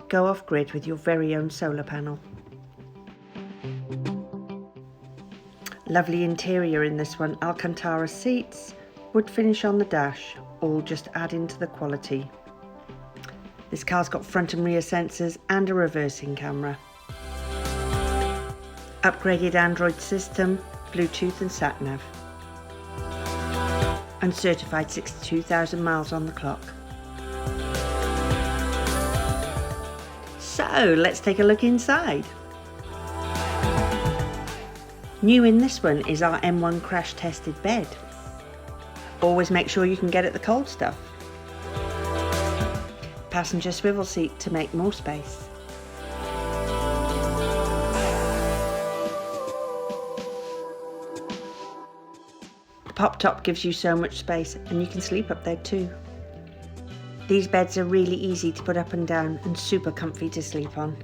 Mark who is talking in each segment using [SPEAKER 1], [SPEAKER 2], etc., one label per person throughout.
[SPEAKER 1] go off grid with your very own solar panel. Lovely interior in this one, Alcantara seats, wood finish on the dash, all just adding to the quality. This car's got front and rear sensors and a reversing camera. Upgraded Android system, Bluetooth and sat-nav. And certified 62,000 miles on the clock. So let's take a look inside. New in this one is our M1 crash tested bed. Always make sure you can get at the cold stuff. Passenger swivel seat to make more space. The pop top gives you so much space and you can sleep up there too. These beds are really easy to put up and down and super comfy to sleep on.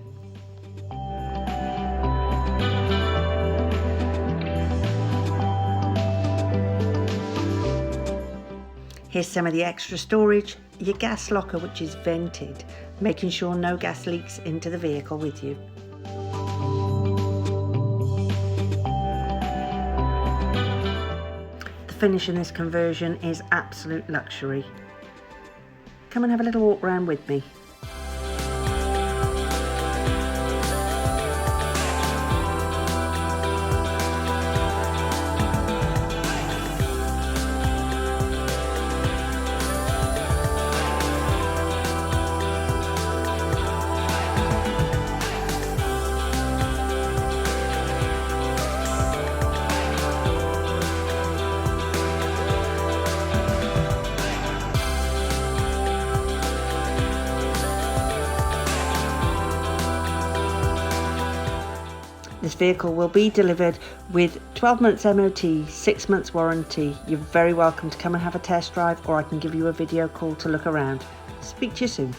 [SPEAKER 1] Here's some of the extra storage, your gas locker which is vented, making sure no gas leaks into the vehicle with you. The finish in this conversion is absolute luxury. Come and have a little walk around with me. This vehicle will be delivered with 12 months MOT, 6 months warranty. You're very welcome to come and have a test drive, or I can give you a video call to look around. Speak to you soon.